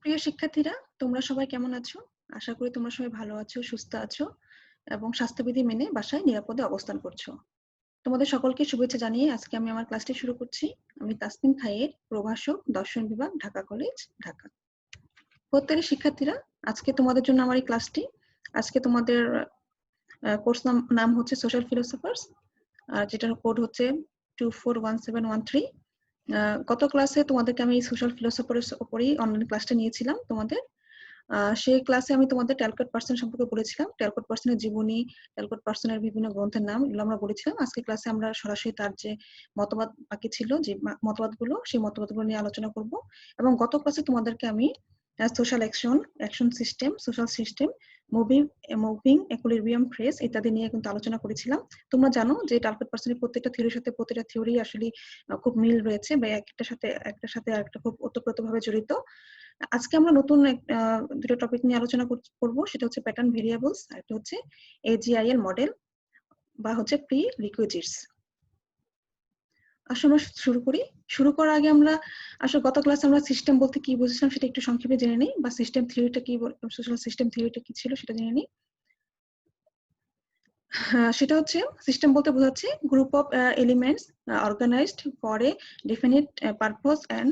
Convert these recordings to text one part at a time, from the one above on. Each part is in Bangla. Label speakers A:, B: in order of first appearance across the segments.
A: প্রিয় শিক্ষার্থীরা, তোমরা সবাই কেমন আছো? আশা করি তোমরা সবাই ভালো আছো, সুস্থ আছো এবং স্বাস্থ্যবিধি মেনে বাসায় নিরাপদে অবস্থান করছো। তোমাদের সকলকে শুভেচ্ছা জানিয়ে আজকে আমি আমার ক্লাসটি শুরু করছি। আমি তাসনিম খায়ের, প্রভাষক, দর্শন বিভাগ, ঢাকা কলেজ, ঢাকা। প্রত্যেকের শিক্ষার্থীরা, আজকে তোমাদের জন্য আমার এই ক্লাসটি। আজকে তোমাদের কোর্স নাম হচ্ছে সোশ্যাল ফিলোসফার্স, যেটার কোড হচ্ছে 241713। গত ক্লাসে তোমাদেরকে আমি সোশ্যাল ফিলোসফারের উপরেই অনলাইন ক্লাসটা নিয়েছিলাম তোমাদের। সেই ক্লাসে আমি তোমাদের ট্যালকট পার্সন সম্পর্কে বলেছিলাম। ট্যালকট পার্সনের জীবনী, ট্যালকট পার্সনের বিভিন্ন গ্রন্থের নাম এগুলো আমরা বলেছিলাম। আজকে ক্লাসে আমরা সরাসরি তার যে মতবাদ বাকি ছিল, যে মতবাদগুলো, সেই মতবাদগুলো নিয়ে আলোচনা করব। এবং গত ক্লাসে তোমাদেরকে আমি social action system, social system, moving equilibrium phrase ইত্যাদি নিয়ে কিন্তু আলোচনা করেছিলাম। তোমরা জানো যে ট্যালকট পার্সনের প্রত্যেকটা থিওরির সাথে প্রত্যেকটা থিওরি আসলে খুব মিল রয়েছে, বা একটার সাথে আরেকটা খুব ওতপ্রোতভাবে জড়িত। আজকে আমরা নতুন দুটো টপিক নিয়ে আলোচনা করব, সেটা হচ্ছে প্যাটার্ন ভেরিয়েবলস আর একটা হচ্ছে এজিআইএল মডেল বা হচ্ছে প্রি রিকুইজিটস। আসলে আমরা শুরু করি। শুরু করার আগে আমরা আসলে গত ক্লাসে আমরা সিস্টেম বলতে কি বুঝেছিলাম সেটা একটু সংক্ষেপে জেনে নিই, বা সিস্টেম থিওরিটা কি, সোশ্যাল সিস্টেম থিওরিটা কি ছিল সেটা জেনে নিই। সেটা হচ্ছে সিস্টেম বলতে বোঝাচ্ছে group of elements organised for a definite purpose and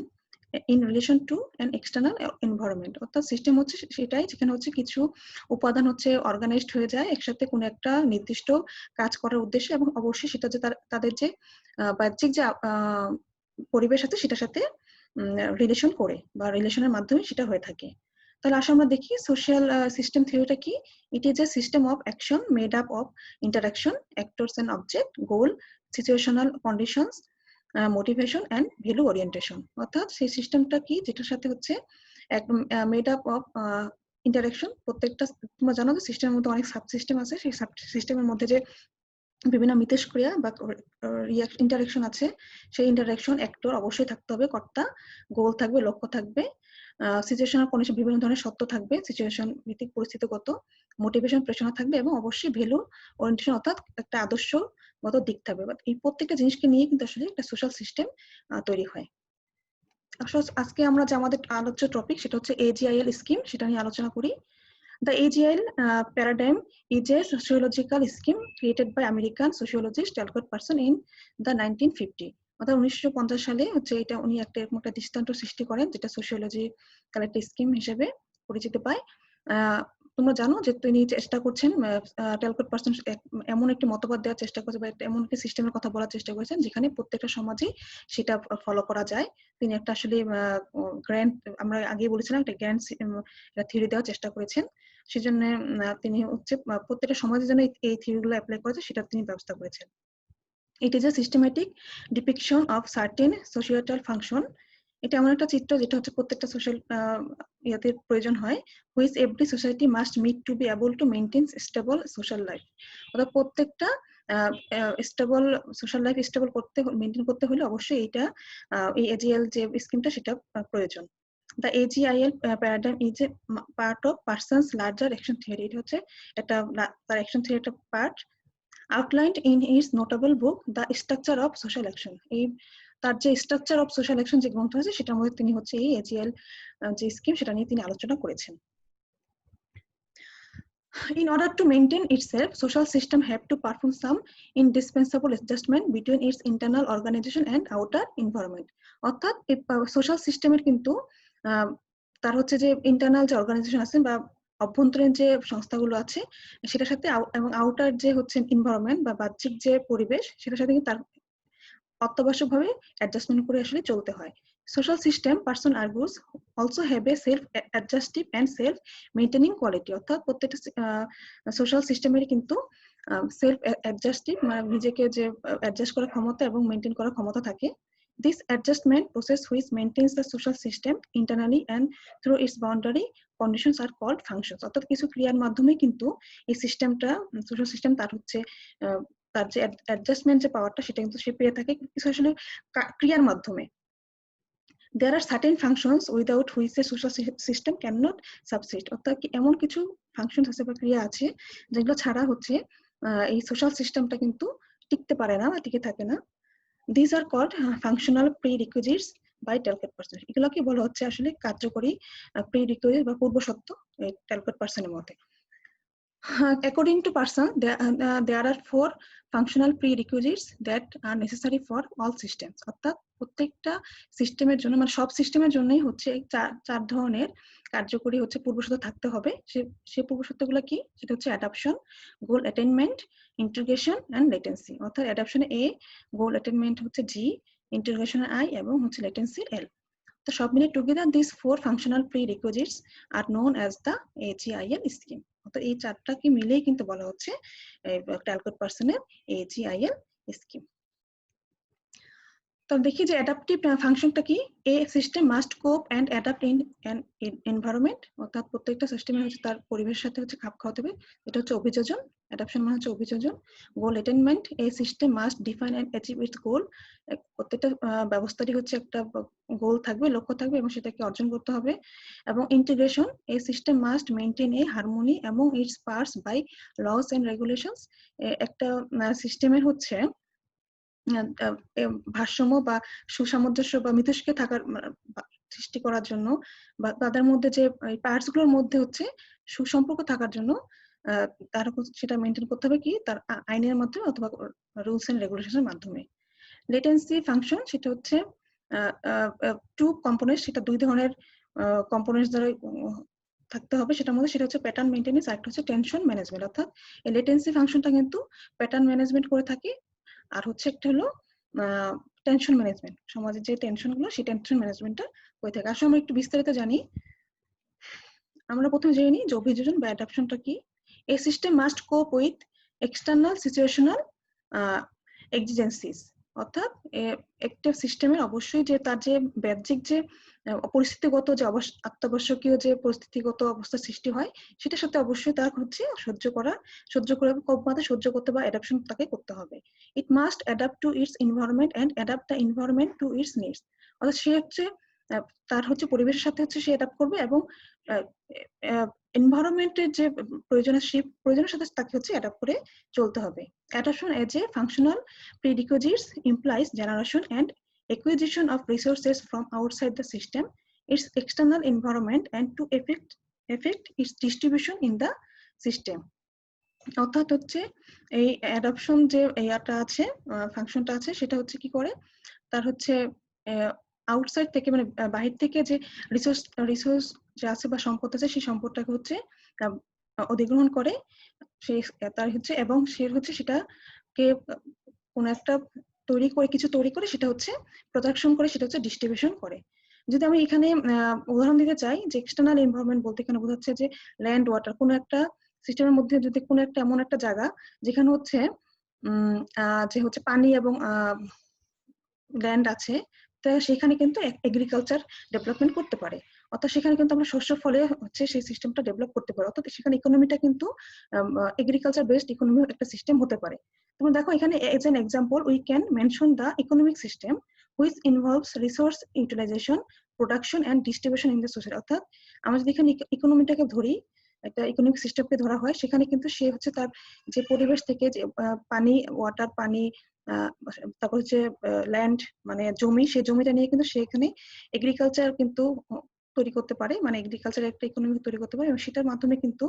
A: in relation to an external environment. অর্থাৎ সিস্টেম হচ্ছে সেটাই যেখানে হচ্ছে কিছু উপাদান হচ্ছে অর্গানাইজড হয়ে যায় একসাথে কোনো একটা নির্দিষ্ট কাজ করার উদ্দেশ্যে, এবং অবশ্যই সেটা যে তাদের যে বাহ্যিক যে পরিবেশ আছে সেটার সাথে রিলেশন করে বা রিলেশনের মাধ্যমে সেটা হয়ে থাকে। তাহলে আসলে আমরা দেখি সোশ্যাল সিস্টেম থিওরিটা কি। It is a system of action made up of interaction, actors and object, goal, situational conditions, motivation and value orientation. অর্থাৎ সেই সিস্টেমটা কি, যেটার সাথে হচ্ছে মেড আপ অফ ইন্টারাকশন। প্রত্যেকটা, তোমরা জানো যে সিস্টেমের মধ্যে অনেক সাব সিস্টেম আছে, সেই সাব সিস্টেমের মধ্যে যে বিভিন্ন মিথস্ক্রিয়া বা ইন্টারাকশন আছে, সেই ইন্টারাকশন অ্যাক্টর অবশ্যই থাকতে হবে, কর্তা, গোল থাকবে, লক্ষ্য থাকবে, সিচুয়েশনাল কন্ডিশন, বিভিন্ন ধরনের সত্য থাকবে, সিচুয়েশন ভিত্তিক পরিস্থিতিগত, মোটিভেশন, প্রেরণা থাকবে, এবং অবশ্যই ভ্যালু ওরিয়েন্টেশন অর্থাৎ একটা আদর্শগত দিক থাকবে। এই প্রত্যেকটা জিনিসকে নিয়ে কিন্তু আসলে একটা সোশ্যাল সিস্টেম তৈরি হয়। আজকে আমরা যে আমাদের আলোচ্য টপিক সেটা হচ্ছে এজিআইএল স্কিম, সেটা নিয়ে আলোচনা করি। The AGIL paradigm is a sociological scheme created by American sociologist Talcott Parsons in the 1950। অর্থাৎ 1950 সালে হচ্ছে এটা উনি একটা দৃষ্টান্ত সৃষ্টি করেন, যেটা সোশিওলজিক্যাল একটা স্কিম হিসেবে পরিচিত পায়। তোমরা জানো যে তিনি চেষ্টা করছেন, ট্যালকট পার্সন এমন একটি মতবাদ দেওয়ার চেষ্টা করেছে, বা এমন একটি সিস্টেমের কথা বলার চেষ্টা করেছেন যেখানে প্রত্যেকটা সমাজে সেটা ফলো করা যায়। তিনি একটা আসলে গ্র্যান্ড, আমরা আগে বলেছিলাম একটা গ্র্যান্ড থিওরি দেওয়ার চেষ্টা করেছেন। সেজন্য তিনি হচ্ছে প্রত্যেকটা সমাজের জন্য এই থিওরিগুলো অ্যাপ্লাই করেছে, সেটা তিনি ব্যবস্থা করেছেন। It is a systematic depiction of certain societal function. এটা এমন একটা চিত্র যেটা হচ্ছে প্রত্যেকটা সোশ্যাল ইয়াতে প্রয়োজন হয়, which every society must meet to be able to maintain stable social life. অর্থাৎ প্রত্যেকটা stable social life stable maintain করতে হলে অবশ্যই এইটা এই এজিএল যে স্কিমটা সেটা প্রয়োজন। The AGIL paradigm is a part of Parsons' larger action theory. এটা হচ্ছে একটা তার অ্যাকশন থিওরি একটা part, outlined in his notable book The Structure of Social Action। এই তার যে স্ট্রাকচার অফ সোশ্যাল অ্যাকশন যে গ্রন্থ আছে সেটার মধ্যে তিনি হচ্ছে এই এজিএল যে স্কিম সেটা নিয়ে তিনি আলোচনা করেছেন। In order to maintain itself, social system have to perform some indispensable adjustment between its internal organization and outer environment। অর্থাৎ সোশ্যাল সিস্টেমের কিন্তু তার হচ্ছে যে ইন্টারনাল যে অর্গানাইজেশন আছে বা অভ্যন্তরীণ যে সংস্থাগুলো আছে সেটার সাথে এবং আউটার যে হচ্ছে এনভায়রনমেন্ট বা বাহ্যিক যে পরিবেশ সেটার সাথে কিন্তু তার অত্যাবশ্যকভাবে অ্যাডজাস্টমেন্ট করে আসলে চলতে হয়। Social system, Parson argues, also have a self adjustive and self maintaining quality. অর্থাৎ প্রত্যেকটা সোশ্যাল সিস্টেমেরই কিন্তু সেলফ অ্যাডজাস্টিভ মানে নিজেকে যে অ্যাডজাস্ট করার ক্ষমতা এবং মেইনটেইন করার ক্ষমতা থাকে। This adjustment process which maintains the social system internally and through its boundary conditions are called functions। অর্থাৎ কিছু ক্রিয়ার মাধ্যমে কিন্তু এই সিস্টেমটা, সোশ্যাল সিস্টেম তার হচ্ছে তার যে অ্যাডজাস্টমেন্ট যে পাওয়ারটা সেটা কিন্তু সে পেয়ে থাকে কিছু আসলে ক্রিয়ার মাধ্যমে। There are certain functions without which a social system cannot subsist। অর্থাৎ এমন কিছু ফাংশন আছে বা ক্রিয়া আছে যেগুলো ছাড়া হচ্ছে এই সোশ্যাল সিস্টেমটা কিন্তু টিকতে পারে না বা টিকে থাকে না। These are called functional prerequisites by Talcott Parson. এগুলোকে বলা হচ্ছে আসলে কার্যকরী প্রিরিকুইজিট বা পূর্বশর্ত ট্যালকোয়েট পার্সনের মধ্যে। According to Parson, there are 4 functional prerequisites that are necessary for all systems. অর্থাৎ প্রত্যেকটা সিস্টেমের জন্য মানে সব সিস্টেমের জন্যই হচ্ছে চার ধরনের কার্যকরী হচ্ছে পূর্বশর্ত থাকতে হবে। সেই পূর্বশর্তগুলো কি? সেটা হচ্ছে adaption, goal attainment, integration and latency. অর্থাৎ অ্যাডাপশনে A, গোল অ্যাটেইনমেন্ট হচ্ছে G, ইন্টিগ্রেশনে I এবং হচ্ছে লেটেন্সি L। তো সব মিলে together this 4 functional prerequisites are known as the AGIL scheme। তো এই চারটাকে মিলেই কিন্তু বলা হচ্ছে ট্যালকোয়েট পার্সনের AGIL স্কিম। তো দেখি যে অ্যাডাপটিভ ফাংশনটা কি? A system must cope and adapt in an environment. অর্থাৎ প্রত্যেকটা সিস্টেমে হচ্ছে তার পরিবেশের সাথে হচ্ছে খাপ খাওয়াতে হবে। এটা হচ্ছে অভিযোজন। অ্যাডাপশন মানে হচ্ছে অভিযোজন। Goal attainment, a system must define and achieve its goal. প্রত্যেকটা ব্যবস্থারই হচ্ছে একটা গোল থাকবে, লক্ষ্য থাকবে এবং সেটাকে অর্জন করতে হবে। এবং integration, a system must maintain a harmony among its parts by laws and regulations. একটা সিস্টেমের হচ্ছে ভারসাম্য বা সুসামঞ্জস্য বা মিথস্ক্রিয় থাকার সৃষ্টি করার জন্য বা তাদের মধ্যে যে পার্টস গুলোর মধ্যে হচ্ছে সুসম্পর্ক থাকার জন্য তারা সেটা মেনটেন করতে হবে কি তার আইনের মাধ্যমে অথবা রুলস এন্ড রেগুলেশনের মাধ্যমে। লেটেন্সি ফাংশন সেটা হচ্ছে টু কম্পোনেন্ট, সেটা দুই ধরনের কম্পোনেন্টস দ্বারা থাকতে হবে। সেটার মধ্যে সেটা হচ্ছে প্যাটার্ন মেইনটেনেন্স আর একটা হচ্ছে টেনশন ম্যানেজমেন্ট। অর্থাৎ এই লেটেন্সি ফাংশনটা কিন্তু প্যাটার্ন ম্যানেজমেন্ট করে থাকে আর হচ্ছে একটা হলো টেনশন ম্যানেজমেন্ট। সমাজের যে টেনশন গুলো সেই টেনশন ম্যানেজমেন্টটা হয়ে থাকে। আসলে আমরা একটু বিস্তারিত জানি। আমরা প্রথমে জেনে নিই যে অভিযোজন বা অ্যাডাপশনটা কি। A system must cope with external situational exigencies. অর্থাৎ একটা সিস্টেমের অবশ্যই যে তার যে বাহ্যিক যে পরিস্থিতিগত যে অত্যাবশ্যকীয় যে পরিস্থিতিগত অবস্থা সৃষ্টি হয় সেটার সাথে অবশ্যই তার হচ্ছে সহ্য করে কম মাত্রায় সহ্য করতে বা অ্যাডাপশন তাকে করতে হবে। It must adapt to its environment and adapt the environment to its needs. অর্থাৎ সে হচ্ছে তার হচ্ছে পরিবেশের সাথে হচ্ছে সে অ্যাডাপ্ট করবে এবং এনভায়রনমেন্টের যে প্রয়োজনের সাথে তাকে হচ্ছে অ্যাডাপ্ট করে চলতে হবে। Adoption as a functional prerequisites implies generation and acquisition of resources from outside the system, its external environment, and to affect its distribution in the system. অর্থাৎ হচ্ছে এই অ্যাডপশন যে ইয়াটা আছে ফাংশনটা আছে সেটা হচ্ছে কি করে তার হচ্ছে আউটসাইড থেকে মানে বাহির থেকে যে রিসোর্স যে আছে বা সম্পদ আছে সেই সম্পদটাকে হচ্ছে অধিগ্রহণ করে সেই তার হচ্ছে এবং সে হচ্ছে সেটাকে কোন একটা কিছু তৈরি করে সেটা হচ্ছে প্রোডাকশন করে সেটা হচ্ছে ডিস্ট্রিবিউশন করে। যদি আমি এখানে উদাহরণ দিতে চাই যে এক্সটার্নাল এনভায়রনমেন্ট বলতে এখানে বোঝাচ্ছে যে ল্যান্ড ওয়াটার, কোনো একটা সিস্টেমের মধ্যে যদি কোনো একটা এমন একটা জায়গা যেখানে হচ্ছে যে হচ্ছে পানি এবং ল্যান্ড আছে তো সেখানে কিন্তু এগ্রিকালচার ডেভেলপমেন্ট করতে পারে। অর্থাৎ সেখানে কিন্তু আমরা শস্য ফলে হচ্ছে সেই সিস্টেমটা ডেভেলপ করতে পারি। অর্থাৎ সেখানে ইকোনমিটা কিন্তু এগ্রিকালচার বেসড ইকোনমি একটা সিস্টেম হতে পারে। তোমরা দেখো এখানে as an example we can mention the economic system which involves resource utilisation, production and distribution in the society. অর্থাৎ আমরা যদি এখানে ইকোনমিটাকে ধরি, একটা ইকোনমিক সিস্টেমকে ধরা হয় সেখানে কিন্তু সে হচ্ছে তার যে পরিবেশ থেকে যে পানি ওয়াটার পানি তারপর হচ্ছে ল্যান্ড মানে জমি, সেই জমিটা নিয়ে কিন্তু সেখানে এগ্রিকালচার কিন্তু তৈরি করতে পারে, মানে এগ্রিকালচার একটা ইকোনমি তৈরি করতে পারে এবং সেটার মাধ্যমে কিন্তু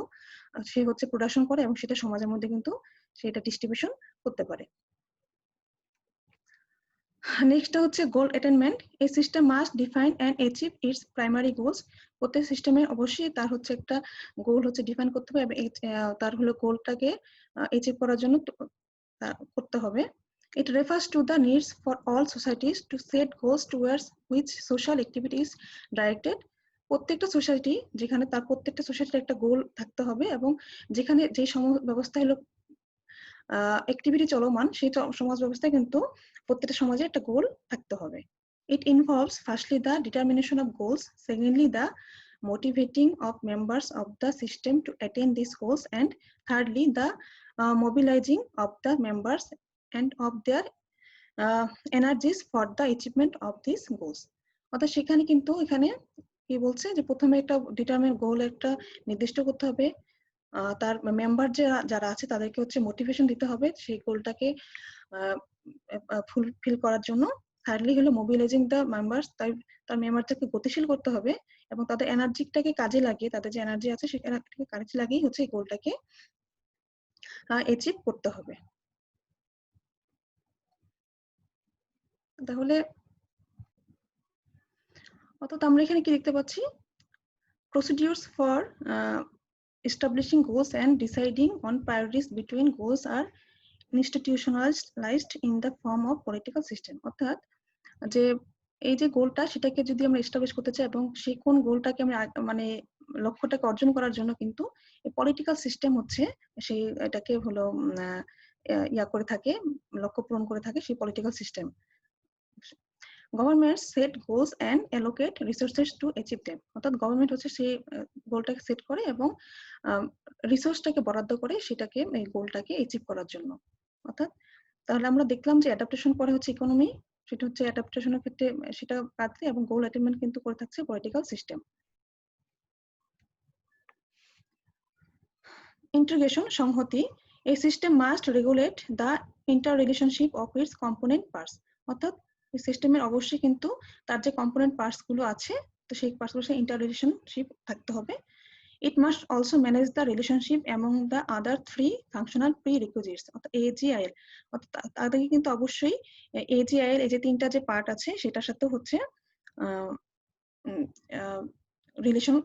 A: সে হচ্ছে প্রোডাকশন করে এবং সেটা সমাজের মধ্যে কিন্তু সেটা ডিস্ট্রিবিউশন করতে পারে। নেক্সট হচ্ছে গোল অ্যাটেইনমেন্ট। এই system must define and achieve its primary goals. প্রত্যেক সিস্টেমে অবশ্যই তার হচ্ছে একটা গোল হচ্ছে ডিফাইন করতে হবে এবং তার হলো গোলটাকে অ্যাচিভ করার জন্য করতে হবে। It refers to the needs for all societies to set goals towards which social activity is directed. প্রত্যেকটা সোসাইটি যেখানে তার প্রত্যেকটা সোসাইটির একটা গোল থাকতে হবে এবং যেখানে যে ব্যবস্থা হলো অ্যাক্টিভিটি চলমান সেই সমাজ ব্যবস্থায় কিন্তু প্রত্যেকটা সমাজে একটা গোল থাকতে হবে। It involves firstly the determination of goals, secondly the motivating of members of the system to attain these goals, and thirdly the mobilizing of the members and of their energies for the achievement of these goals. অর্থাৎ সেখানে কিন্তু এখানে কি বলছে যে প্রথমে একটা ডিটারমিন গোল একটা নির্দিষ্ট করতে হবে, তার মেম্বার যারা আছে তাদেরকে হচ্ছে মোটিভেশন দিতে হবে সেই গোলটাকে ফুলফিল করার জন্য, থার্ডলি হলো মোবিলাইজিং দ্য মেম্বার্স, তার মেম্বারটাকে গতিশীল করতে হবে এবং তাদের এনার্জিটাকে কাজে লাগিয়ে, তাদের যে এনার্জি আছে সেই এনার্জিটাকে কাজে লাগিয়ে হচ্ছে এই গোলটাকে অ্যাচিভ করতে হবে। তাহলে অর্থাৎ আমরা এখানে কি দেখতে পাচ্ছি, procedures for establishing goals and deciding on priorities between goals are institutionalized in the form of political system। অর্থাৎ যে এই যে গোলটা সেটাকে যদি আমরা এস্টাবলিশ করতে চাই এবং সেই কোন গোলটাকে আমরা মানে লক্ষ্যটাকে অর্জন করার জন্য কিন্তু এই পলিটিক্যাল সিস্টেম হচ্ছে সেই এটাকে হলো ইয়া করে থাকে, লক্ষ্য পূরণ করে থাকে সেই political system. Government set goals and allocate resources to achieve them. অর্থাৎ গভর্নমেন্ট হচ্ছে সেই গোলটাকে সেট করে এবং রিসোর্সটাকে বরাদ্দ করে সেটাকে এই গোলটাকে অ্যাচিভ করার জন্য। অর্থাৎ তাহলে আমরা দেখলাম যে অ্যাডাপ্টেশন পরে হচ্ছে ইকোনমি, সেটা হচ্ছে অ্যাডাপ্টেশনের ক্ষেত্রে সেটা কাজে, এবং গোল অ্যাটেইনমেন্ট কিন্তু করে থাকছে পলিটিক্যাল সিস্টেম। ইন্টিগ্রেশন সংহতি, a system must regulate the interrelationship of its component parts। অর্থাৎ এই সিস্টেমের অবশ্যই কিন্তু তার যে কম্পোনেন্ট পার্টস গুলো আছে তো সেই পার্টস গুলোর সাথে ইন্টাররিলেশনশিপ থাকতে হবে। It must also manage the relationship among the other three functional prerequisites, অর্থাৎ AGIL। অর্থাৎ তাদেরকে কিন্তু অবশ্যই AGIL এই যে তিনটা যে পার্ট আছে সেটার সাথে হচ্ছে রিলেশন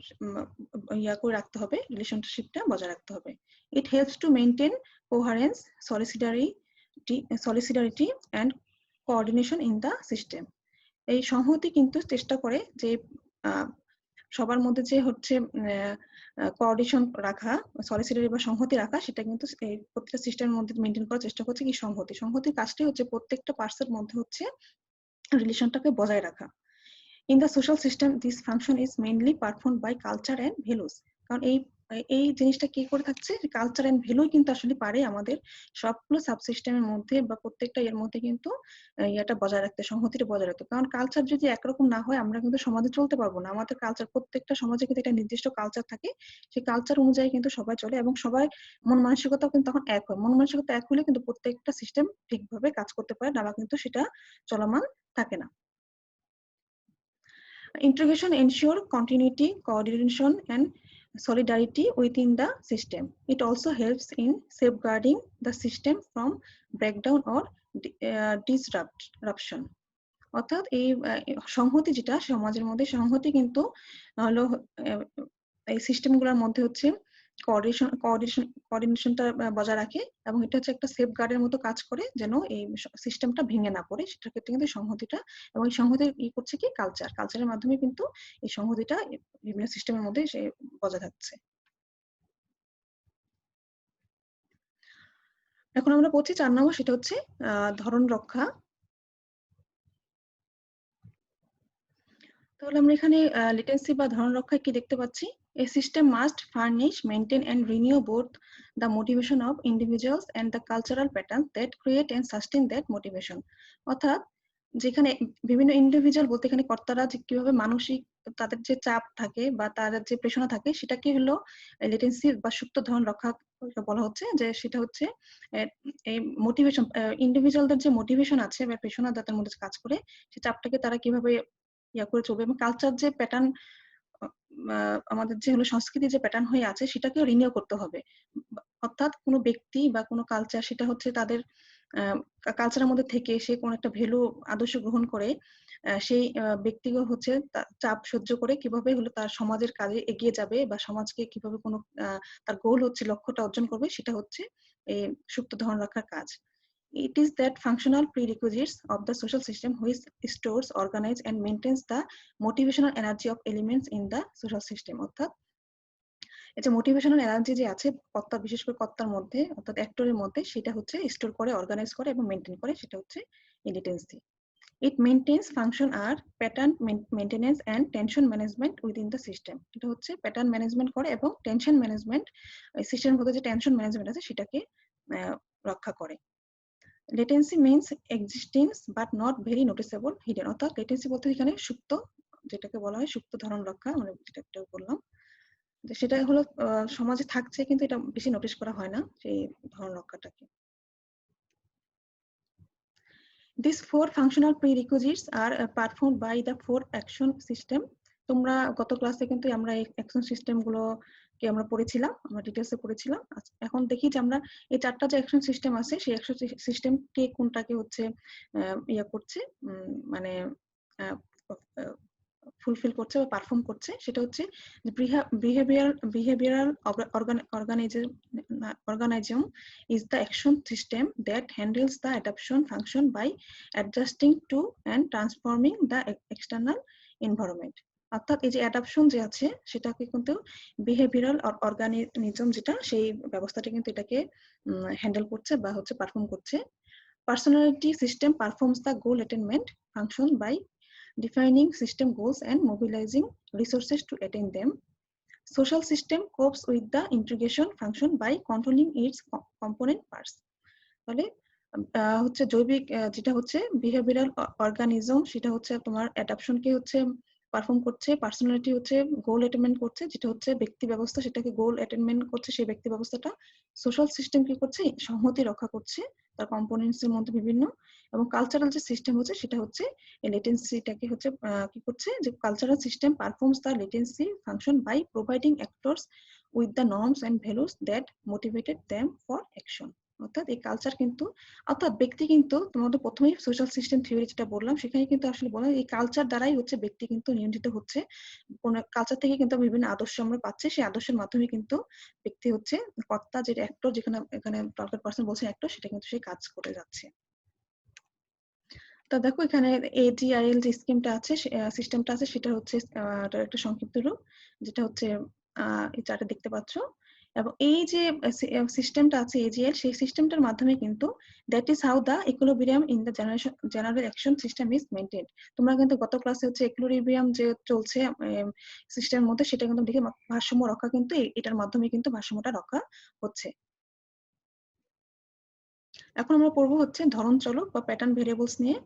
A: ইয়া করে রাখতে হবে, রিলেশনশিপটা বজায় রাখতে হবে। It helps to maintain coherence, solidarity and coordination in the system। এই সংহতি কিন্তু চেষ্টা করে যে সবার মধ্যে যে হচ্ছে কোঅর্ডিনেশন রাখা, সলিসিডারি বা সংহতি রাখা, সেটা কিন্তু এই প্রত্যেকটা সিস্টেমের মধ্যে মেইনটেইন করার চেষ্টা করছে কি সংহতি। সংহতির কাজটাই হচ্ছে প্রত্যেকটা পার্টসের মধ্যে হচ্ছে রিলেশনটাকে বজায় রাখা। In the social system, this function is mainly performed by culture and values। কারণ এই জিনিসটা কি করে থাকছে, কালচার এন্ড ভ্যালু কিন্তু আসলে পারে আমাদের সবগুলো সাবসিস্টেমের মধ্যে বা প্রত্যেকটা এর মধ্যে কিন্তু এটা বজায় রাখতে, সংহতিটা বজায় রাখতে। কারণ কালচার যদি একরকম না হয় আমরা কিন্তু সমাজে চলতে পারবো না। আমাদের কালচার, প্রত্যেকটা সমাজে কিন্তু একটা নির্দিষ্ট কালচার থাকে, সেই কালচার অনুযায়ী কিন্তু সবাই চলে এবং সবাই মন মানসিকতাও কিন্তু তখন এক হয়। মন মানসিকতা এক হলে কিন্তু প্রত্যেকটা সিস্টেম ঠিকভাবে কাজ করতে পারে, না কিন্তু সেটা চলমান থাকে না। Integration ensure continuity, coordination and solidarity within the system. It also helps in safeguarding the system from breakdown or disruption। অর্থাৎ এই সংহতি, যেটা সমাজের মধ্যে সংহতি কিন্তু হলো এই সিস্টেমগুলোর মধ্যে হচ্ছে কোঅর্ডিনেশনটা বজায় রাখে এবং এটা হচ্ছে একটা সেফ গার্ডের মতো কাজ করে, যেন এই সিস্টেমটা ভেঙে না পড়ে। সেটার ক্ষেত্রে কিন্তু সংহতিটা, এবং এই সংহতি করছে কি কালচারের মাধ্যমে কিন্তু এই সংহতিটা বিভিন্ন সিস্টেমের মধ্যে সে বজায় থাকছে। এখন আমরা পড়ছি 4 নম্বর, সেটা হচ্ছে ধরন রক্ষা। তাহলে আমরা এখানে লেটেন্সি বা ধরন রক্ষায় কি দেখতে পাচ্ছি, a system must furnish, maintain and renew both the motivation of individuals and the cultural patterns that create and sustain that motivation। অর্থাৎ যেখানে বিভিন্ন ইন্ডিভিজুয়াল বলতে এখানে কর্তারা যে কিভাবে মানসিক তাদের যে চাপ থাকে বা তাদের যে প্রেরণা থাকে সেটাকে হলো লেটেন্সি বা সুপ্ত ধরন রক্ষা বলা হচ্ছে। যে সেটা হচ্ছে এই মোটিভেশন, ইন্ডিভিজুয়ালদের যে মোটিভেশন আছে বা প্রেরণা তাদের মধ্যে কাজ করে, সেই চাপটাকে তারা কিভাবে ইয়া করে চলবে, এবং কালচার যে প্যাটার্ন, আমাদের যে হলো সংস্কৃতি যে প্যাটার্ন হয়ে আছে সেটাকেও রিনিউ করতে হবে। অর্থাৎ কোনো ব্যক্তি বা কোনো কালচার, সেটা হচ্ছে তাদের কালচারের মধ্যে থেকে সে কোনো একটা ভ্যালু আদর্শ গ্রহণ করে সেই ব্যক্তিগত হচ্ছে চাপ সহ্য করে কিভাবে হলো তার সমাজের কাজে এগিয়ে যাবে বা সমাজকে কিভাবে কোনো তার গোল হচ্ছে লক্ষ্যটা অর্জন করবে, সেটা হচ্ছে এই সুপ্ত ধরন রাখার কাজ। It is that functional prerequisites of the social system which stores, organizes and maintains the motivational energy of elements in the social system। অর্থাৎ এই যে মোটিভেশনাল এনার্জি যে আছে কর্তা, বিশেষ করে কর্তার মধ্যে অর্থাৎ অ্যাক্টরের মধ্যে, সেটা হচ্ছে স্টোর করে, অর্গানাইজ করে এবং মেইনটেইন করে, সেটা হচ্ছে latency. It maintains function are pattern maintenance and tension management within the system। এটা হচ্ছে প্যাটার্ন ম্যানেজমেন্ট করে এবং টেনশন ম্যানেজমেন্ট, সিস্টেমের মধ্যে যে টেনশন ম্যানেজমেন্ট আছে সেটাকে রক্ষা করে। Latency means existing but not very noticeable hidden. অর্থাৎ লেটেন্সি বলতে এখানে সুপ্ত, যেটাকে বলা হয় সুপ্ত ধরন রক্ষা, মানে যেটা একটু বললাম যে সেটা হলো সমাজে থাকছে কিন্তু এটা বেশি নোটিস করা হয় না সেই ধরন রক্ষাটাকে। These four functional prerequisites are performed by the four action system. তোমরা গত ক্লাসে কিন্তু আমরা এই অ্যাকশন সিস্টেম গুলো কে আমরা পড়েছিলাম, আমরা ডিটেইলসে পড়েছিলাম। এখন দেখি যে আমরা এই চারটা যে অ্যাকশন সিস্টেম আছে সেই অ্যাকশন সিস্টেম কে কোনটাকে হচ্ছে ইয়া করছে, মানে ফুলফিল করছে বা পারফর্ম করছে, সেটা হচ্ছে behavioral organism is the action system that handles the adaptation function by adjusting to and transforming the external environment. অর্থাৎ এই যে অ্যাডাপশন যে আছে সেটাকে কিন্তু বিহেভিয়ারাল অর্গানিজম যেটা সেই ব্যবস্থাটা কিন্তু এটাকে হ্যান্ডেল করছে বা হচ্ছে পারফর্ম করছে। Personality system performs the goal attainment function by defining system goals and mobilizing resources to attain them. Social system copes with the integration function by controlling its component parts. তাহলে হচ্ছে জৈবিক যেটা হচ্ছে বিহেভিয়ারাল অর্গানিজম সেটা হচ্ছে তোমার অ্যাডাপশনকে হচ্ছে পারফর্ম করছে, পার্সোনালিটি হচ্ছে গোল অ্যাটেনমেন্ট করছে যেটা হচ্ছে ব্যক্তি ব্যবস্থা সেটাকে গোল অ্যাটেনমেন্ট করছে সেই ব্যক্তি ব্যবস্থাটা। সোশ্যাল সিস্টেম কি করছে, সংহতি রক্ষা করছে তার কম্পোনেন্টস এর মধ্যে বিভিন্ন, এবং কালচারাল যে সিস্টেম হচ্ছে সেটা হচ্ছে লেটেন্সিটাকে হচ্ছে কি করছে, যে cultural system performs the latency function by providing actors with the norms and values that motivated them for action. অর্থাৎ এই কালচার কিন্তু, অর্থাৎ ব্যক্তি কিন্তু তোমাদের প্রথমেই সোশ্যাল সিস্টেম থিওরি যেটা বললাম সেখানে কিন্তু আসলে বলা এই কালচার দ্বারাই হচ্ছে ব্যক্তি কিন্তু নিয়ন্ত্রিত হচ্ছে। কোন কালচার থেকে কিন্তু বিভিন্ন আদর্শ আমরা পাচ্ছি, সেই আদর্শের মাধ্যমে কিন্তু ব্যক্তি হচ্ছে কর্তা, যেটা অ্যাক্টর, যেখানে এখানে টার্গেট পারসন বলছে অ্যাক্টর, সেটা কিন্তু সেই কাজ করে যাচ্ছে। তো দেখো এখানে এজিআইএল যে স্কিমটা আছে, সিস্টেমটা আছে, সেটা হচ্ছে একটা সংক্ষিপ্ত রূপ, যেটা হচ্ছে এই চার্টে দেখতে পাচ্ছ। এবং এই যে সিস্টেমটা আছে এজিএল, সেই সিস্টেমটার মাধ্যমে কিন্তু that is how the equilibrium in the general action system is maintained. তোমরা কিন্তু গত ক্লাসে হচ্ছে ইকুইলিব্রিয়াম যে চলছে সিস্টেমের মধ্যে সেটা কিন্তু দেখে ভারসাম্য রক্ষা কিন্তু এটার মাধ্যমে কিন্তু ভারসাম্যটা রক্ষা হচ্ছে। এখন আমরা পড়বো হচ্ছে ধরন চলক বা প্যাটার্ন ভেরিয়েবলস নিয়ে।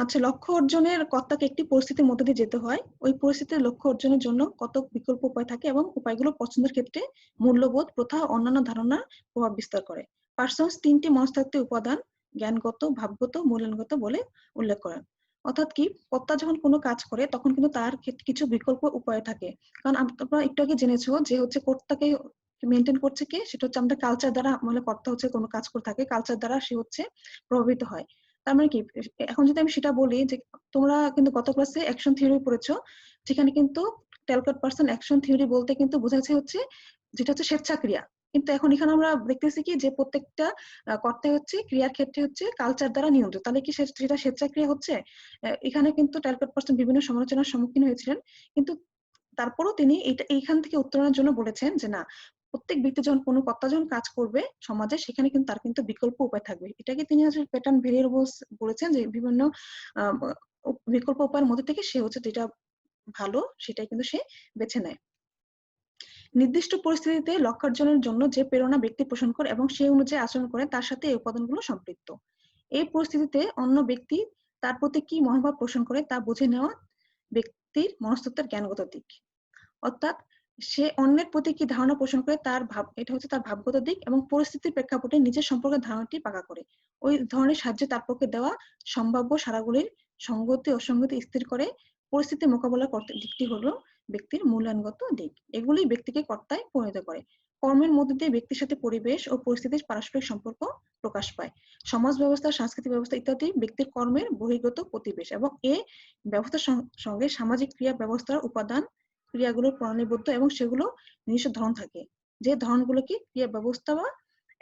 A: আচ্ছা, লক্ষ্য অর্জনের কর্তাকে একটি পরিস্থিতির মধ্যে দিয়ে যেতে হয়। ওই পরিস্থিতির লক্ষ্য অর্জনের জন্য কত বিকল্প উপায় থাকে এবং উপায়গুলো পছন্দের ক্ষেত্রে মূল্যবোধ, প্রথা ও অন্যান্য ধারণা প্রভাব বিস্তার করে। পার্সন্স তিনটি মনস্তাত্ত্বিক উপাদান জ্ঞানগত, ভাবগত, মূল্যায়নগত বলে উল্লেখ করেন। অর্থাৎ কি, কর্তা যখন কোনো কাজ করে তখন কিন্তু তার কিছু বিকল্প উপায় থাকে। কারণ তোমরা একটু আগে জেনেছো যে হচ্ছে কর্তাকে মেনটেন করছে কে, সেটা হচ্ছে আমাদের কালচার দ্বারা, মানে কর্তা হচ্ছে কোনো কাজ করে থাকে কালচার দ্বারা সে হচ্ছে প্রভাবিত হয়। তার মানে কি, এখন যদি আমি সেটা বলি যে তোমরা কিন্তু গত ক্লাসে অ্যাকশন থিওরি পড়েছো, যেখানে কিন্তু টার্গেট পারসন অ্যাকশন থিওরি বলতে কিন্তু বোঝাচ্ছে হচ্ছে যেটা হচ্ছে স্বেচ্ছাক্রিয়া। কিন্তু এখন এখানে আমরা দেখতেছি কি যে প্রত্যেকটা কর্তাই হচ্ছে ক্রিয়ার ক্ষেত্রে হচ্ছে কালচার দ্বারা নিয়ন্ত্রিত। তাহলে কি সেটা স্বেচ্ছাক্রিয়া হচ্ছে? এখানে কিন্তু টার্গেট পারসন বিভিন্ন সমালোচনার সম্মুখীন হয়েছিলেন, কিন্তু তারপরও তিনি এইখান থেকে উত্তরণের জন্য বলেছেন যে না, প্রত্যেক ব্যক্তি যখন কোনো কর্তা যখন কাজ করবে সমাজে, সেখানে কিন্তু তার কিন্তু বিকল্প উপায় থাকবে। এটাকে তিনি আসলে প্যাটার্ন ভেরিয়েবলস বলেছেন, যে বিভিন্ন বিকল্প উপায়ের মধ্যে থেকে সে হচ্ছে যেটা ভালো সেটাই কিন্তু সে বেছে নেয়। নির্দিষ্ট পরিস্থিতিতে লক্ষ্য অর্জনের জন্য যে প্রেরণা ব্যক্তি পোষণ করে এবং সেই অনুযায়ী আচরণ করে তার সাথে এই উপাদানগুলো সম্পৃক্ত। এই পরিস্থিতিতে অন্য ব্যক্তি তার প্রতি কি মনোভাব পোষণ করে তা বুঝে নেওয়া ব্যক্তির মনস্তত্ত্বের জ্ঞানগত দিক। অর্থাৎ সে অন্যের প্রতি কি ধারণা পোষণ করে তার ভাব, এটা হচ্ছে তার ভাবগত দিক, এবং পরিস্থিতির প্রেক্ষাপটে নিজের সম্পর্কে ধারণাটি পাকা করে ওই ধরনের সাহায্যে তার পক্ষে দেওয়া সম্ভাব্য সারাগুলির সঙ্গতি অসঙ্গতি স্থির করে। পরিস্থিতি মোকাবেলা করতে দিকটি হলো ব্যক্তির মূল্যায়নগত দিক। এগুলি ব্যক্তিকে কর্তায় পরিণত করে। কর্মের মধ্যে দিয়ে ব্যক্তির সাথে পরিবেশ ও পরিস্থিতির পারস্পরিক সম্পর্ক প্রকাশ পায়। সমাজ ব্যবস্থা, সাংস্কৃতিক ব্যবস্থা ইত্যাদি ব্যক্তির কর্মের বহির্গত প্রতিবেশ, এবং এই ব্যবস্থার সঙ্গে সামাজিক ক্রিয়া ব্যবস্থার উপাদান ক্রিয়াগুলো প্রণালীবদ্ধ এবং সেগুলো নিজস্ব ধরন থাকে, যে ধরনগুলোকে ক্রিয়া ব্যবস্থা বা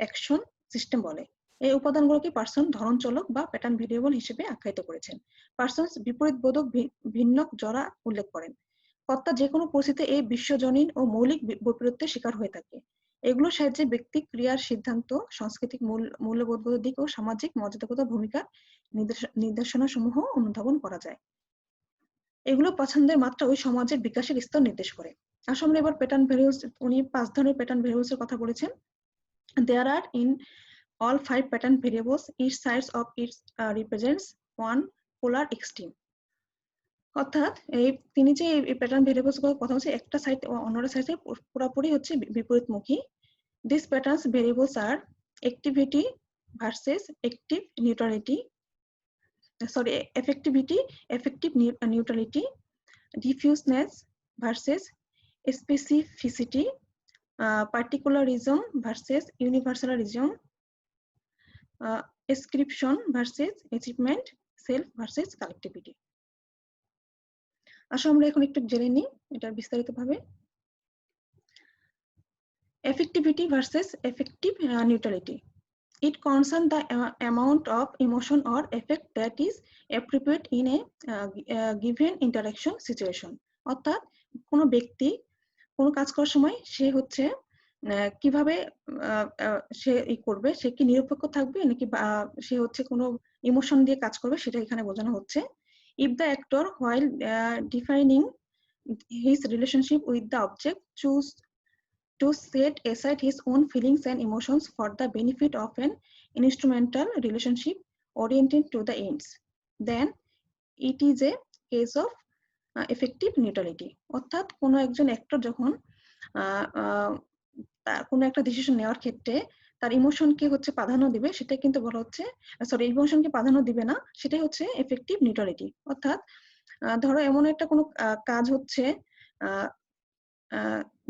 A: অ্যাকশন সিস্টেম বলে। এই উপাদানগুলোকে পার্সন ধরন চলক বা প্যাটার্ন ভেরিয়েবল হিসেবে আখ্যায়িত করেছেন। পার্সন্স বিপরীত বোধক ভিন্ন জরা উল্লেখ করেন। কর্তা যে কোনো পরিস্থিতিতে এই বিশ্বজনীন ও মৌলিক বৈপরীত্যের শিকার হয়ে থাকে। এগুলোর সাহায্যে ব্যক্তি ক্রিয়ার সিদ্ধান্ত, সাংস্কৃতিক মূল্যবোধগত দিক ও সামাজিক মর্যাদাগত ভূমিকার নির্দেশনা সমূহ অনুধাবন করা যায়। এগুলো পছন্দের মাত্রা ওই সমাজের বিকাশের স্তর নির্দেশ করে। আসলে এবার প্যাটার্ন ভেরিয়েবলস, উনি 5 ধরনের প্যাটার্ন ভেরিয়েবলস এর কথা বলেছেন। There are in all 5 pattern variables, each side of it represents one polar extreme. অর্থাৎ তিনি যে এই প্যাটার্ন ভেরিয়েবলস গুলোর কথা হচ্ছে, একটা সাইড অন্যটা সাইডে পুরোপুরি হচ্ছে বিপরীতমুখী। These patterns variables are activity, versus active neutrality, effective neutrality, diffuseness versus specificity, particularism versus universalism, ascription versus achievement, self versus collectivity. আসলে আমরা এখন একটু জেনে নিই এটা বিস্তারিতভাবে। Affectivity versus effective neutrality. It concerns the amount of emotion or effect that is appropriate in a given interaction situation. অর্থাৎ কোনো ব্যক্তি কোনো কাজ করার সময় সে হচ্ছে কিভাবে সে করবে, সে কি নিরপেক্ষ থাকবে নাকি সে হচ্ছে কোনো ইমোশন দিয়ে কাজ করবে, সেটা এখানে বোঝানো হচ্ছে। If the actor while defining his relationship with the object choose to set aside his own feelings and emotions for the benefit of an instrumental relationship oriented to the ends, then it is a case of effective neutrality. অর্থাৎ কোনো একজন অ্যাক্টর যখন কোনো একটা ডিসিশন নেওয়ার ক্ষেত্রে তার ইমোশনকে হচ্ছে প্রাধান্য দিবে, সেটা কিন্তু বলা হচ্ছে ইমোশনকে প্রাধান্য দিবে না, সেটাই হচ্ছে এফেক্টিভ নিউট্রালিটি। অর্থাৎ ধরো এমন একটা কোনো কাজ হচ্ছে,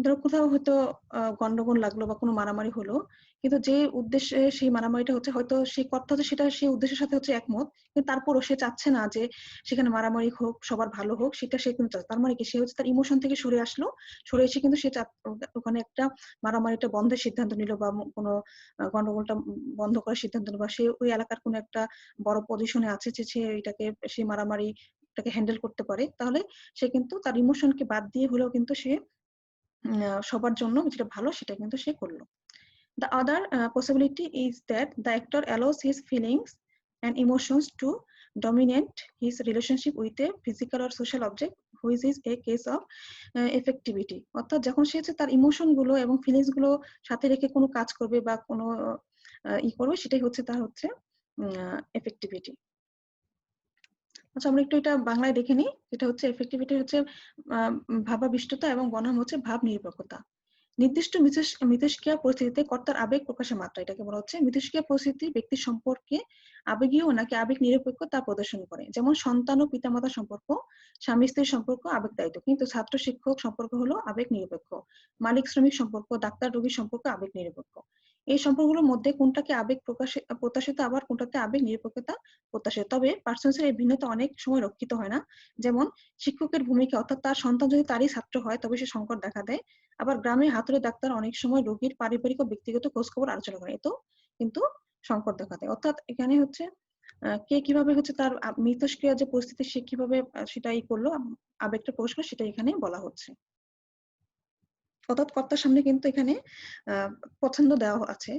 A: ধরো কোথাও হয়তো গন্ডগোল লাগলো বা কোনো মারামারি হলো, কিন্তু যে উদ্দেশ্যে সেই মারামারিটা হচ্ছে হয়তো সেই কর্তা হচ্ছে সেটা সেই উদ্দেশ্যের সাথে হচ্ছে একমত, কিন্তু তারপরও সে চাচ্ছে না যে সেখানে মারামারি হোক, সবার ভালো হোক, সেটা সে কিন্তু চাচ্ছে। তার মানে কি, সে হচ্ছে তার ইমোশন থেকে সরে আসলো, সরে এসে কিন্তু সে ওখানে একটা মারামারিটা বন্ধের সিদ্ধান্ত নিল বা কোনো গন্ডগোলটা বন্ধ করার সিদ্ধান্ত নিল, বা সে ওই এলাকার কোনো একটা বড় পজিশনে আছে যে সে এটাকে সেই মারামারিটাকে হ্যান্ডেল করতে পারে, তাহলে সে কিন্তু তার ইমোশনকে বাদ দিয়ে হলেও কিন্তু সে সবার জন্য যেটা ভালো সেটা কিন্তু সে করলো। The other possibility is that the actor allows his feelings and emotions to dominate his relationship with a physical or social object, which is a case of effectivity. অর্থাৎ যখন সে তার ইমোশন গুলো এবং ফিলিংস গুলো সাথে রেখে কোনো কাজ করবে বা কোনো করবে, সেটাই হচ্ছে তার হচ্ছে এফেক্টিভিটি। আচ্ছা, আমরা একটু এটা বাংলায় দেখে নিই। যেটা হচ্ছে এফেক্টিভিটি হচ্ছে ভাবাবিষ্টতা এবং বনাম হচ্ছে ভাব নিরপেক্ষতা। নির্দিষ্ট মিথস্ক্রিয়া পরিস্থিতিতে কর্তার আবেগ প্রকাশের মাত্রা, এটাকে বলা হচ্ছে মিথস্ক্রিয়া পরিস্থিতি ব্যক্তির সম্পর্কে আবেগীয় নাকি আবেগ নিরপেক্ষ তা প্রদর্শন করে। যেমন সন্তান ও পিতামাতার সম্পর্ক, স্বামী স্ত্রীর সম্পর্ক আবেগতাড়িত, কিন্তু ছাত্র শিক্ষক সম্পর্ক হলো আবেগ নিরপেক্ষ। মালিক শ্রমিক সম্পর্ক, ডাক্তার রোগীর সম্পর্ক আবেগ নিরপেক্ষ। এই সম্পর্কগুলোর মধ্যে কোনটাকে আবেগ প্রত্যাশিত, আবার কোনটাতে আবেগ নিরপেক্ষতা প্রত্যাশিত। তবে পার্সোনাল এই ভিন্নতা অনেক সময় রক্ষিত হয় না। যেমন শিক্ষকের ভূমিকা, অর্থাৎ তার সন্তান যদি তারই ছাত্র হয় তবে সে সংকট দেখা দেয়। আবার গ্রামে হাতুড়ে ডাক্তার অনেক সময় রোগীর পারিবারিক ও ব্যক্তিগত খোঁজখবর আলোচনা করে, এতেও কিন্তু সংকট দেখা দেয়। অর্থাৎ এখানে হচ্ছে কে কিভাবে হচ্ছে তার মিথস্ক্রিয়া যে পরিস্থিতি সে কিভাবে সেটাই করলো, আবেগটা প্রকাশ করলো, সেটা এখানে বলা হচ্ছে। অর্থাৎ কর্তার সামনে কিন্তু এখানে পছন্দ দেওয়া আছে।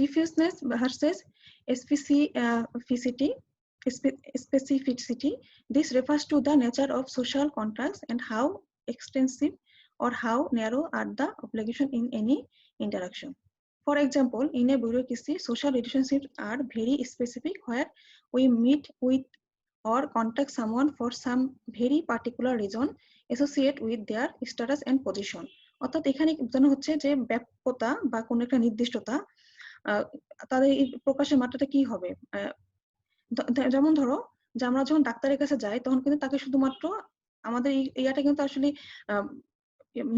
A: Diffuseness versus specificity. This refers to the nature of social contracts and how extensive or how narrow are the obligations in any interaction. For example, in a bureaucracy, social relationships are very specific, where we meet with or contact someone for some very particular reason associated with their status and position. অর্থাৎ এখানে বোঝানো হচ্ছে যে ব্যাপকতা বা কোনো একটা নির্দিষ্টতা, তাদের এই প্রকাশের মাত্রাটা কি হবে। যেমন ধরো যে আমরা যখন ডাক্তারের কাছে যাই তখন কিন্তু তাকে শুধুমাত্র আমাদের ইয়াটা কিন্তু আসলে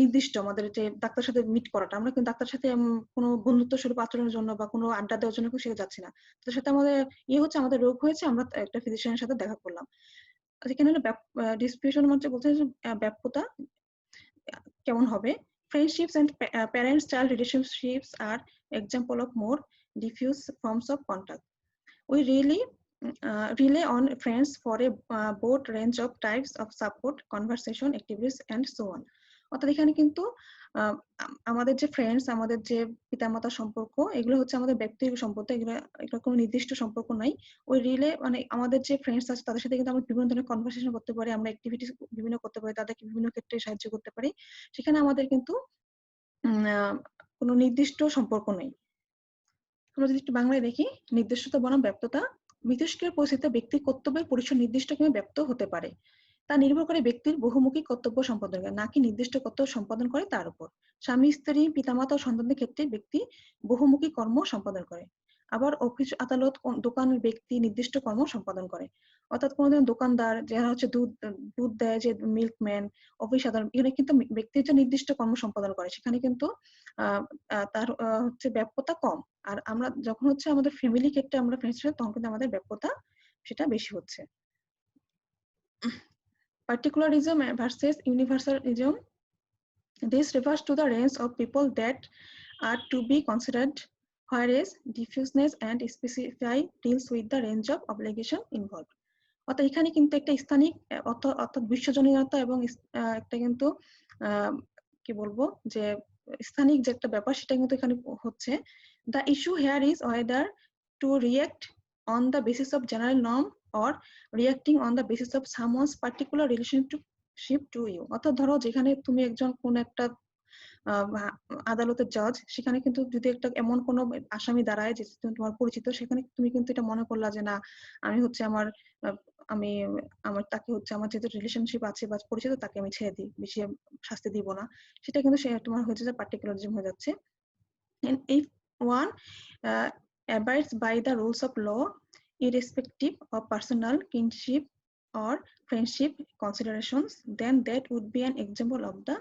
A: নির্দিষ্ট, আমাদের যে ডাক্তার সাথে মিট করাটা, আমরা কিন্তু ডাক্তার সাথে কোনো বন্ধুত্ব স্বরূপ আচরণের জন্য বা কোনো আড্ডা দেওয়ার জন্য সেটা যাচ্ছি না। তার সাথে আমাদের হচ্ছে আমাদের রোগ হয়েছে, আমরা একটা ফিজিশিয়ানের সাথে দেখা করলাম। এখানে হলো ডিসপিউশন মধ্যে বলতে ব্যাপকতা কেমন হবে। Friendships and parent-child relationships are example of more diffuse forms of contact. We really rely on friends for a broad range of types of support, conversation, activities, and so on. অর্থাৎ এখানে কিন্তু আমাদের যে ফ্রেন্ডস, আমাদের যে পিতামাতার সম্পর্ক, এগুলো হচ্ছে আমাদের ব্যক্তিগত সম্পর্ক, এগুলো কোনো নির্দিষ্ট সম্পর্ক নাই। ওই রিলে মানে আমাদের যে ফ্রেন্ডস আছে তাদের সাথে কিন্তু আমরা বিভিন্ন ধরনের কনভারসেশন করতে পারি, আমরা অ্যাক্টিভিটিস বিভিন্ন করতে পারি, তাদেরকে বিভিন্ন ক্ষেত্রে সাহায্য করতে পারি। সেখানে আমাদের কিন্তু কোনো নির্দিষ্ট সম্পর্ক নেই। আমরা যদি একটু বাংলায় দেখি, নির্দিষ্টতা বনাম ব্যাপ্ততা। মিথস্ক্রিয়ার পরিস্থিতিতে ব্যক্তির কর্তব্যের পরিসর নির্দিষ্ট কিংবা ব্যাপ্ত হতে পারে। তা নির্ভর করে ব্যক্তির বহুমুখী কর্তব্য সম্পাদন করে, নাকি নির্দিষ্ট কর্তব্য সম্পাদন করে তার উপর। স্বামী স্ত্রী পিতামাতা ও সন্তানদের ক্ষেত্রে ব্যক্তি বহুমুখী কর্ম সম্পাদন করে। আবার অফিস আদালত দোকানের ব্যক্তি নির্দিষ্ট কর্ম সম্পাদন করে। অর্থাৎ কোনোদিন দোকানদার যারা হচ্ছে দুধ দুধ দেয়, যে মিল্কম্যান, অফিস আদালত, এখানে কিন্তু ব্যক্তি হচ্ছে নির্দিষ্ট কর্ম সম্পাদন করে, সেখানে কিন্তু তার হচ্ছে ব্যাপ্যতা কম। আর আমরা যখন হচ্ছে আমাদের ফ্যামিলি ক্ষেত্রে আমরা ফ্রেন্ডস, তখন কিন্তু আমাদের ব্যাপ্যতা সেটা বেশি হচ্ছে। Particularism versus universalism. This refers to the range of people that are to be considered, whereas diffuseness and specify deals with the range of obligation involved. অর্থাৎ এখানে কিন্তু একটা স্থানিক অর্থাৎ বিশ্বজনীনতা এবং একটা কিন্তু কি বলবো যে স্থানিক যে একটা ব্যাপার সেটা কিন্তু এখানে হচ্ছে। The issue here is whether to react on the basis of general norm or reacting on the basis of someone's particular relationship to you. অর্থাৎ ধরো যেখানে তুমি একজন কোন একটা আদালতের জজ, সেখানে কিন্তু যদি একটা এমন কোন আসামি দাঁড়ায় যে তোমার পরিচিত, সেখানে তুমি কিন্তু এটা মনে করলা যে না আমি হচ্ছে আমার তাকে হচ্ছে আমার যেহেতু রিলেশনশিপ আছে বা পরিচিত, তাকে আমি ছেড়ে দিই, বেশি শাস্তি দিব না, সেটা কিন্তু তোমার হচ্ছে যে পার্টিকুলারিজম হয়ে যাচ্ছে। And if one abides by the rules of law, irrespective of personal kinship or friendship considerations, then that would be an example of the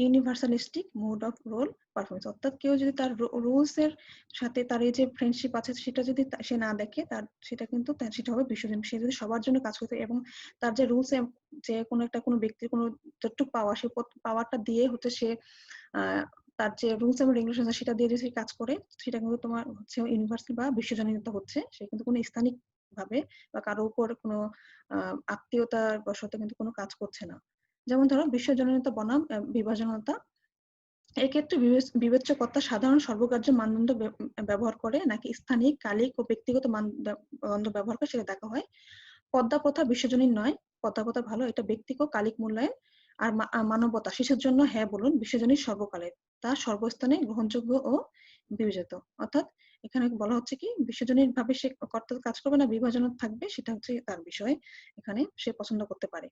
A: universalistic mode of role performance. অর্থাৎ কেউ যদি তার রুলস এর সাথে তার এই যে ফ্রেন্ডশিপ আছে সেটা যদি সে না দেখে, তার সেটা কিন্তু সেটা হবে বিশ্বজনীন। সে যদি সবার জন্য কাজ করতে এবং তার যে রুলস যে কোনো ব্যক্তির কোনো যতটুকু পাওয়া, সেই পাওয়ারটা দিয়ে হচ্ছে সে তার যে রুলস এবং রেগুলেশন আছে সেটা দিয়ে যদি কাজ করে, সেটা কিন্তু তোমার হচ্ছে ইউনিভার্সাল বা বিশ্বজনীনতা হচ্ছে। সে কিন্তু কোনো স্থানিক ভাবে বা কারো উপর কোনো আত্মীয়তার বশত কিন্তু কোনো কাজ করছে না। যেমন ধরো বিশ্বজনীনতা বনাম বিভাজনতা। এক্ষেত্রে বিবেচ্য কর্তা সাধারণ সর্বগ্রাহ্য মানদণ্ড ব্যবহার করে নাকি স্থানিক, কালিক ও ব্যক্তিগত মানদণ্ড ব্যবহার করে সেটা দেখা হয়। পদ্মা প্রথা বিশ্বজনীন নয়, পদ্মা প্রথা ভালো, এটা ব্যক্তিক ও কালিক মূল্যায়ন। আর মানবতা শিশুর জন্য হ্যাঁ বলুন, বিশ্বজনীন সর্বকালের, তা সর্বস্থানে গ্রহণযোগ্য ও বিবেচিত। অর্থাৎ এখানে বলা হচ্ছে কি বিশ্বজনীন ভাবে সে কর্তা কাজ করবে না বিভাজন থাকবে, সেটা হচ্ছে তার বিষয়, এখানে সে পছন্দ করতে পারে।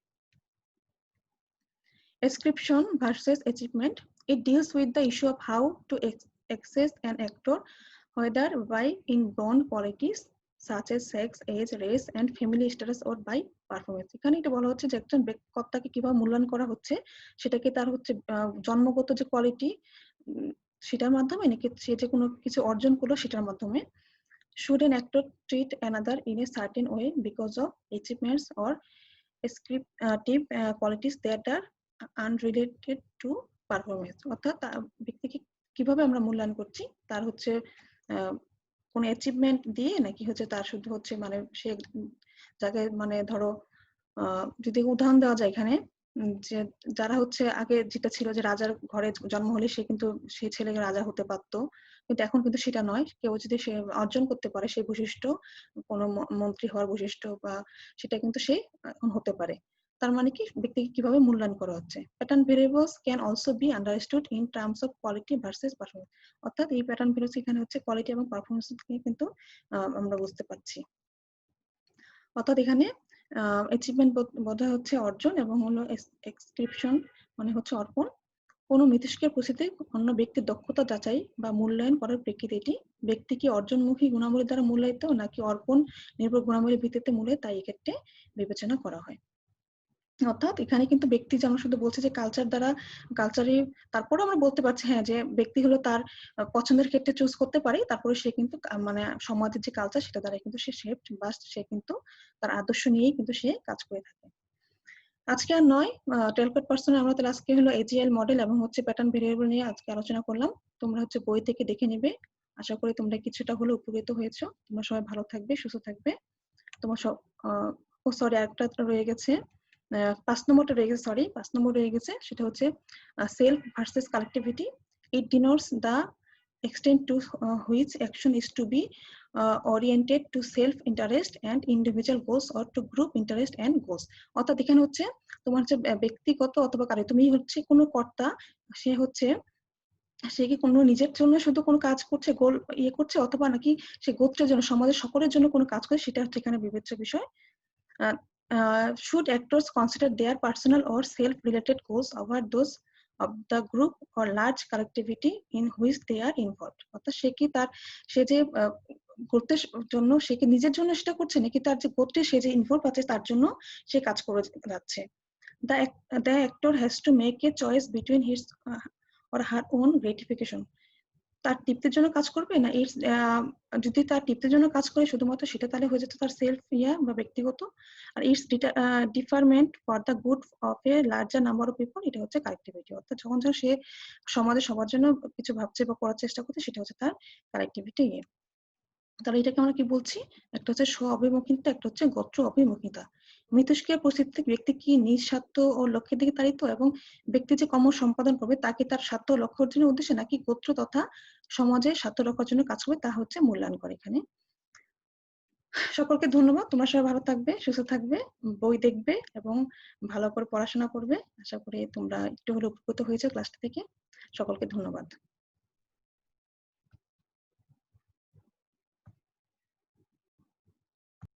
A: Ascription versus achievement. It deals with the issue of how to access an actor, whether by inborn qualities such as sex, age, race, and family status, or by performance. এখানে এটা বলা হচ্ছে যে একজন কর্তাকে কিভাবে মূল্যায়ন করা হচ্ছে, সেটা কি তার হচ্ছে জন্মগত যে কোয়ালিটি সেটার মাধ্যমে, নাকি সে যে কোনো কিছু অর্জন করলো সেটার মাধ্যমে। Should an actor treat another in a certain way because of achievements or descriptive qualities that are unrelated to performance? অর্থাৎ ব্যক্তিকে কিভাবে আমরা মূল্যায়ন করছি, তার হচ্ছে কোন অ্যাচিভমেন্ট দিয়ে, নাকি হচ্ছে তার শুধু হচ্ছে মানে সে জায়গায় মানে ধরো যদি উদাহরণ দেওয়া যায় এখানে, যে যারা হচ্ছে আগে যেটা ছিল যে রাজার ঘরে জন্ম হলে সে কিন্তু সেই ছেলে রাজা হতে পারতো, কিন্তু এখন কিন্তু সেটা নয়। কেউ যদি সে অর্জন করতে পারে সেই বৈশিষ্ট্য, কোনো মন্ত্রী হওয়ার বৈশিষ্ট্য, বা সেটা কিন্তু সে এখন হতে পারে। তার মানে কি ব্যক্তিকে কিভাবে মূল্যায়ন করা হচ্ছে। Pattern variables can also be understood in terms of quality versus performance. অর্থাৎ এই প্যাটার্ন ভেরিয়েবলস এখানে হচ্ছে কোয়ালিটি এবং পারফরমেন্স নিয়ে কিন্তু আমরা বুঝতে পারছি। অর্থাৎ এখানে অ্যাচিভমেন্ট বোধহয় হচ্ছে অর্জন, এবং হলো এক্সক্রিপশন মানে হচ্ছে অর্পণ। কোনো মিথস্ক্রিয়া পরিস্থিতিতে অন্য ব্যক্তির দক্ষতা যাচাই বা মূল্যায়ন করার প্রেক্ষিতে এটি ব্যক্তি কি অর্জনমুখী গুণাবলী দ্বারা মূল্যায়িত নাকি অর্পণ নির্ভর গুণাবলীর ভিত্তিতে মূল্যায়িত, তাই এক্ষেত্রে বিবেচনা করা হয়। অর্থাৎ এখানে কিন্তু ব্যক্তি যে আমরা শুধু বলছি যে কালচার দ্বারা কালচারই, তারপরে আমরা বলতে পারছি হ্যাঁ যে ব্যক্তি হলো তার পছন্দের ক্ষেত্রে চুজ করতে পারে, তারপরে সে কিন্তু মানে সমাজের যে কালচার সেটা দ্বারা কিন্তু সে শেপড বা সে কিন্তু তার আদর্শ নিয়েই কিন্তু সে কাজ করে থাকে। আজকে আর নয়, 12% আমরা তাহলে আজকে হলো এজিএল মডেল এবং হচ্ছে প্যাটার্ন ভেরিয়েবল নিয়ে আজকে আলোচনা করলাম। তোমরা হচ্ছে বই থেকে দেখে নিবে। আশা করি তোমরা কিছুটা হলে উপকৃত হয়েছো। তোমরা সবাই ভালো থাকবে, সুস্থ থাকবে। তোমার সব সরি আরেকটা রয়ে গেছে, 5 নম্বরটা রয়ে গেছে, সরি 5 নম্বর রয়ে গেছে, সেটা হচ্ছে self versus collectivity. It denotes the extent to which action is to be oriented to self interest and individual goals or to group interest and goals. অর্থাৎ এখানে হচ্ছে তোমার হচ্ছে ব্যক্তিগত অথবা কারে তুমি হচ্ছে কোনো কর্তা, সে হচ্ছে সে কি কোনো নিজের জন্য শুধু কোনো কাজ করছে, গোল করছে, অথবা নাকি সে গোত্রের জন্য, সমাজের সকলের জন্য কোনো কাজ করে, সেটা হচ্ছে এখানে বিবেচ্য বিষয়। should actors consider their personal or self-related goals over those of the group or large collectivity in which they are involved? অর্থাৎ সে যে করতে জন্য সে কি নিজের জন্য সেটা করছে নাকি তার যে গোত্রে সে যে ইনভলভ আছে তার জন্য সে কাজ করে যাচ্ছে? The actor has to make a choice between his or her own gratification. তার তৃপ্তির জন্য কাজ করবে না যদি তার তৃপ্তির জন্য কাজ করে শুধুমাত্র সেটা তাহলে হয়ে যেত তার সেলফ বা ব্যক্তিগত, আর its deferment for the good of a larger number of people, এটা হচ্ছে কালেক্টিভিটি। অর্থাৎ যখন সে সমাজে সবার জন্য কিছু ভাবছে বা করার চেষ্টা করছে সেটা হচ্ছে তার কালেক্টিভিটি। তাহলে এটাকে আমরা কি বলছি? একটা হচ্ছে স্ব অভিমুখিতা, একটা হচ্ছে গোত্র অভিমুখিতা। মিথস্ক্রিয়া পরিস্থিতিতে ব্যক্তি কি নিজ স্বার্থ ও লক্ষ্যের দিকে তাড়িত, এবং ব্যক্তি যে কর্ম সম্পাদন করবে তাকে তার স্বার্থ ও লক্ষ্য অর্জনের উদ্দেশ্যে নাকি গোত্র তথা সমাজের স্বার্থ রক্ষার জন্য কাজ করবে, তা হচ্ছে মূল্যায়ন করে এখানে। সকলকে ধন্যবাদ। তোমরা সবাই ভালো থাকবে, সুস্থ থাকবে, বই দেখবে এবং ভালো করে পড়াশোনা করবে। আশা করি তোমরা একটু হলেও উপকৃত হয়েছে ক্লাসটা থেকে। সকলকে ধন্যবাদ।